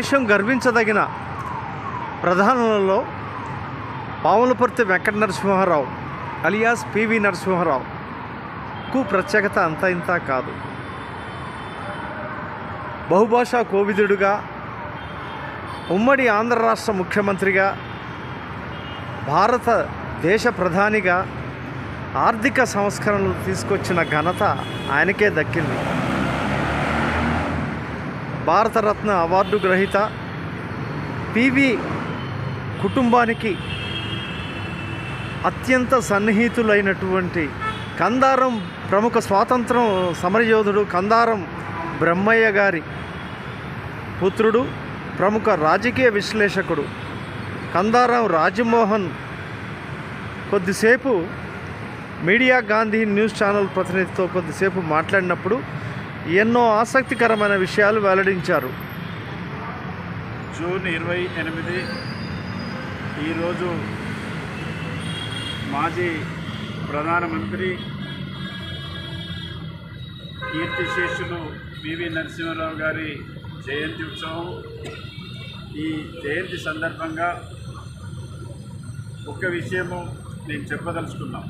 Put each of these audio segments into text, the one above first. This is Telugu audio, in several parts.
దేశం గర్వించదగిన ప్రధానులలో పాములపర్తి వెంకట నరసింహారావు అలియాస్ పివి నరసింహారావుకు ప్రత్యేకత అంతా ఇంత కాదు. బహుభాషా కోవిదుడుగా, ఉమ్మడి ఆంధ్ర రాష్ట్ర ముఖ్యమంత్రిగా, భారతదేశ ప్రధానిగా ఆర్థిక సంస్కరణలు తీసుకొచ్చిన ఘనత ఆయనకే దక్కింది. భారతరత్న అవార్డు గ్రహీత పివి కుటుంబానికి అత్యంత సన్నిహితులైనటువంటి కందారం ప్రముఖ స్వాతంత్రం సమరయోధుడు కందారం బ్రహ్మయ్య గారి పుత్రుడు, ప్రముఖ రాజకీయ విశ్లేషకుడు కందారం రాజమోహన్ కొద్దిసేపు మీడియా గాంధీ న్యూస్ ఛానల్ ప్రతినిధితో కొద్దిసేపు మాట్లాడినప్పుడు ఎన్నో ఆసక్తికరమైన విషయాలు వెల్లడించారు. జూన్ 28 ఈరోజు మాజీ ప్రధానమంత్రి కీర్తిశేషులు పివి నరసింహారావు గారి జయంతి ఉత్సవం. ఈ జయంతి సందర్భంగా ఒక విషయము నేను చెప్పదలుచుకున్నాం.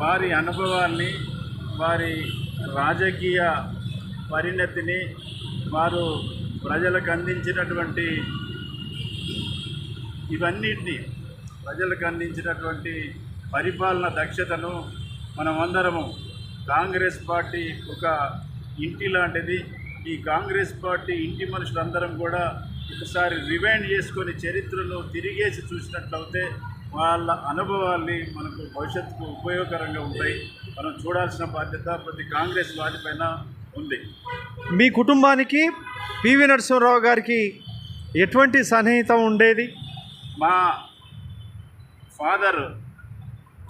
వారి అనుభవాల్ని, వారి రాజకీయ పరిణతిని, వారు ప్రజలకు అందించినటువంటి ఇవన్నిటినీ, ప్రజలకు అందించినటువంటి పరిపాలన దక్షతను మనమందరము, కాంగ్రెస్ పార్టీ ఒక ఇంటి లాంటిది. ఈ కాంగ్రెస్ పార్టీ ఇంటి మనుషులందరం కూడా ఒకసారి రివైండ్ చేసుకొని చరిత్రను తిరిగేసి చూసినట్లయితే వాళ్ళ అనుభవాల్ని మనకు భవిష్యత్తుకు ఉపయోగకరంగా ఉంటాయి. మనం చూడాల్సిన బాధ్యత ప్రతి కాంగ్రెస్ వారి పైన ఉంది. మీ కుటుంబానికి పివి నరసింహారావు గారికి ఎటువంటి సన్నిహితం ఉండేది? మా ఫాదర్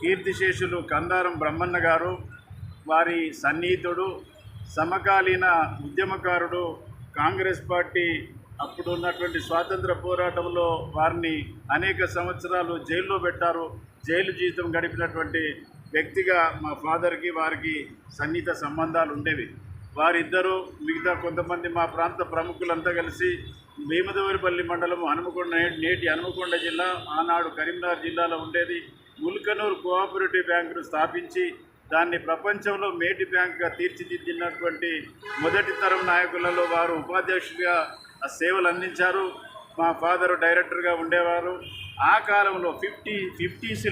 కీర్తిశేషులు కందారం బ్రహ్మన్న గారు వారి సన్నిహితుడు, సమకాలీన ఉద్యమకారుడు. కాంగ్రెస్ పార్టీ అప్పుడు ఉన్నటువంటి స్వాతంత్ర పోరాటంలో వారిని అనేక సంవత్సరాలు జైల్లో పెట్టారు. జైలు జీవితం గడిపినటువంటి వ్యక్తిగా మా ఫాదర్కి వారికి సన్నిహిత సంబంధాలు ఉండేవి. వారిద్దరూ మిగతా కొంతమంది మా ప్రాంత ప్రముఖులంతా కలిసి భీమదేవరపల్లి మండలం హనుమకొండ, నేటి హనుమకొండ జిల్లా, ఆనాడు కరీంనగర్ జిల్లాలో ఉండేది, ముల్కనూరు కోఆపరేటివ్ బ్యాంకును స్థాపించి దాన్ని ప్రపంచంలో మేటి బ్యాంకుగా తీర్చిదిద్దినటువంటి మొదటి తరం నాయకులలో వారు ఉపాధ్యక్షుడిగా సేవలు అందించారు. మా ఫాదరు డైరెక్టర్గా ఉండేవారు. ఆ కాలంలో 50s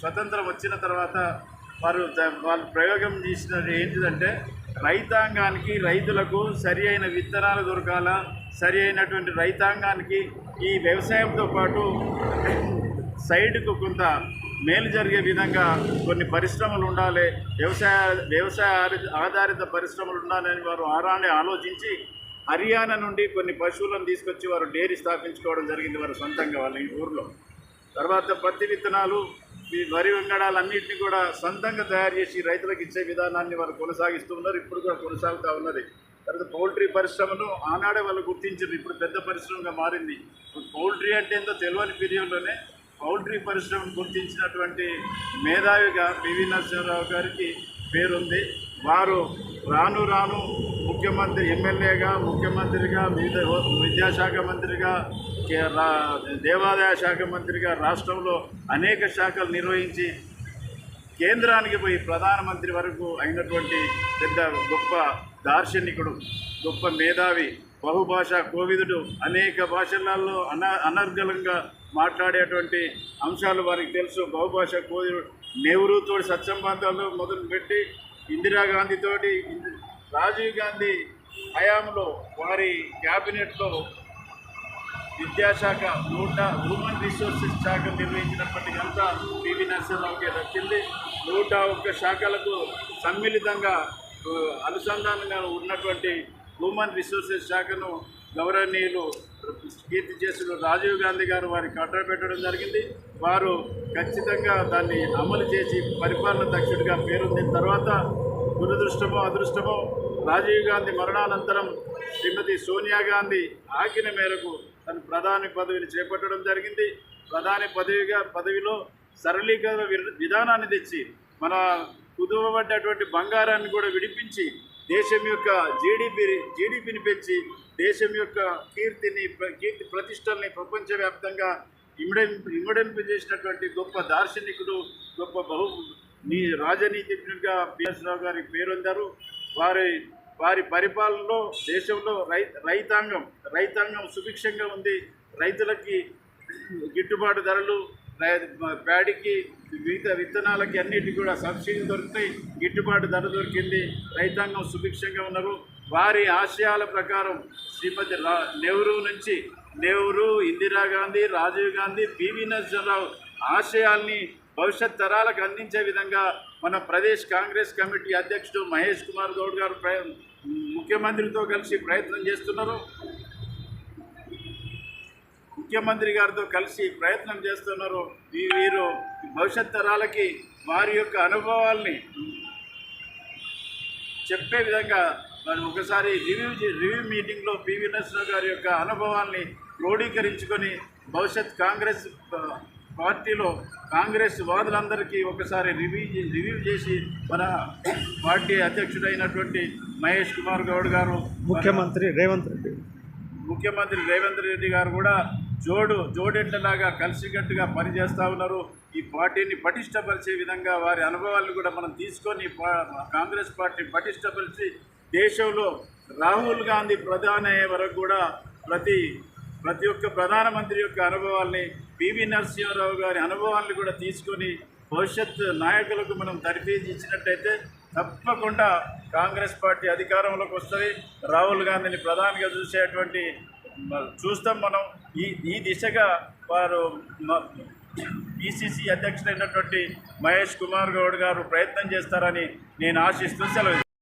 స్వతంత్రం వచ్చిన తర్వాత వాళ్ళు ప్రయోగం చేసినది ఏంటిదంటే, రైతాంగానికి, రైతులకు సరి అయిన విత్తనాలు దొరకాల, సరి అయినటువంటి రైతాంగానికి ఈ వ్యవసాయంతో పాటు సైడ్కు కొంత మేలు జరిగే విధంగా కొన్ని పరిశ్రమలు ఉండాలి, వ్యవసాయ ఆధారిత పరిశ్రమలు ఉండాలని వారు ఆరాన్ని ఆలోచించి హర్యానా నుండి కొన్ని పశువులను తీసుకొచ్చి వారు డైరీ స్థాపించుకోవడం జరిగింది వారు సొంతంగా వాళ్ళ ఊర్లో. తర్వాత పత్తి విత్తనాలు, వరి వెంగడాలన్నింటినీ కూడా సొంతంగా తయారు చేసి రైతులకు ఇచ్చే విధానాన్ని వారు కొనసాగిస్తూ ఉన్నారు. ఇప్పుడు కూడా కొనసాగుతూ ఉన్నది. తర్వాత పౌల్ట్రీ పరిశ్రమను ఆనాడే వాళ్ళు గుర్తించారు. ఇప్పుడు పెద్ద పరిశ్రమగా మారింది. పౌల్ట్రీ అంటే ఎంతో తెలియని పీరియడ్లోనే పౌల్ట్రీ పరిశ్రమను గుర్తించినటువంటి మేధావిగా పివి నరసింహారావు గారికి పేరుంది. వారు రాను రాను ముఖ్యమంత్రి, ఎమ్మెల్యేగా, ముఖ్యమంత్రిగా, విద్యాశాఖ మంత్రిగా, దేవాదాయ శాఖ మంత్రిగా రాష్ట్రంలో అనేక శాఖలు నిర్వహించి కేంద్రానికి పోయి ప్రధానమంత్రి వరకు అయినటువంటి పెద్ద గొప్ప దార్శనికుడు, గొప్ప మేధావి, బహుభాషా కోవిదుడు. అనేక భాషలలో అనర్గళంగా మాట్లాడేటువంటి అంశాలు వారికి తెలుసు. బహుభాషా కోవిదుడు. నెహ్రూతో సత్సంబంధాలు మొదలుపెట్టి ఇందిరాగాంధీతోటి, రాజీవ్ గాంధీ హయాంలో వారి క్యాబినెట్లో విద్యాశాఖ, హ్యూమన్ రిసోర్సెస్ శాఖ నిర్వహించినప్పటి అంతా పివి నరసింహారావుకే దక్కింది. 101 శాఖలకు సమ్మిళితంగా అనుసంధానంగా ఉన్నటువంటి హ్యూమన్ రిసోర్సెస్ శాఖను గౌరవనీయులు కీర్తిశేషులు రాజీవ్ గాంధీ గారు వారికి కట్టబెట్టడం జరిగింది. వారు ఖచ్చితంగా దాన్ని అమలు చేసి పరిపాలన దక్షుడిగా పేరొందిన తర్వాత దురదృష్టమో అదృష్టమో రాజీవ్ గాంధీ మరణానంతరం శ్రీమతి సోనియా గాంధీ ఆజ్ఞ మేరకు తను ప్రధాని పదవిని చేపట్టడం జరిగింది. ప్రధాని పదవిలో సరళీకరణ విధానాన్ని తెచ్చి మన కుదువబడ్డటువంటి బంగారాన్ని కూడా విడిపించి దేశం యొక్క జీడిపిని పెంచి దేశం యొక్క కీర్తి ప్రతిష్టల్ని ప్రపంచవ్యాప్తంగా ఇమ్మడింపజేసినటువంటి గొప్ప దార్శనికుడు, గొప్ప రాజనీతిజ్ఞుడిగా బిఎస్ రావు గారి పేరొందారు. వారి పరిపాలనలో దేశంలో రైతాంగం సుభిక్షంగా ఉంది. రైతులకి గిట్టుబాటు ధరలు, ప్యాడీకి, మిగతా విత్తనాలకి అన్నిటికీ కూడా సబ్సిడీ దొరుకుతాయి, గిట్టుబాటు ధర దొరికింది, రైతాంగం సుభిక్షంగా ఉన్నారు. వారి ఆశయాల ప్రకారం శ్రీమతి నెహ్రూ, ఇందిరాగాంధీ, రాజీవ్ గాంధీ, పివి నరసింహరావు ఆశయాల్ని భవిష్యత్ తరాలకు అందించే విధంగా మన ప్రదేశ్ కాంగ్రెస్ కమిటీ అధ్యక్షుడు మహేష్ కుమార్ గౌడ్ గారు ముఖ్యమంత్రితో కలిసి ప్రయత్నం చేస్తున్నారు. ముఖ్యమంత్రి గారితో కలిసి ప్రయత్నం చేస్తున్నారు. వీరు భవిష్యత్ తరాలకి వారి యొక్క అనుభవాల్ని చెప్పే విధంగా మరి ఒకసారి రివ్యూ మీటింగ్లో పివి నరసింహరావు గారి యొక్క అనుభవాల్ని క్రోడీకరించుకొని భవిష్యత్ కాంగ్రెస్ పార్టీలో కాంగ్రెస్ వాదులందరికీ ఒకసారి రివ్యూ చేసి మన పార్టీ అధ్యక్షుడైనటువంటి మహేష్ కుమార్ గౌడ్ గారు, ముఖ్యమంత్రి రేవంత్ రెడ్డి గారు కూడా జోడెంటలాగా కలిసికట్టుగా పనిచేస్తూ ఉన్నారు. ఈ పార్టీని పటిష్టపరిచే విధంగా వారి అనుభవాలను కూడా మనం తీసుకొని కాంగ్రెస్ పార్టీ పటిష్టపరిచి దేశంలో రాహుల్ గాంధీ ప్రధాని అయ్యే వరకు కూడా ప్రతి ఒక్క ప్రధానమంత్రి యొక్క అనుభవాల్ని, పివి నరసింహారావు గారి అనుభవాలను కూడా తీసుకొని భవిష్యత్ నాయకులకు మనం తర్ఫీదు ఇచ్చినట్టయితే తప్పకుండా కాంగ్రెస్ పార్టీ అధికారంలోకి వస్తుంది. రాహుల్ గాంధీని ప్రధానిగా చూస్తాం మనం. ఈ దిశగా వారు పిసిసి అధ్యక్షుడైనటువంటి మహేష్ కుమార్ గౌడ్ గారు ప్రయత్నం చేస్తారని నేను ఆశిస్తూ సెలవు.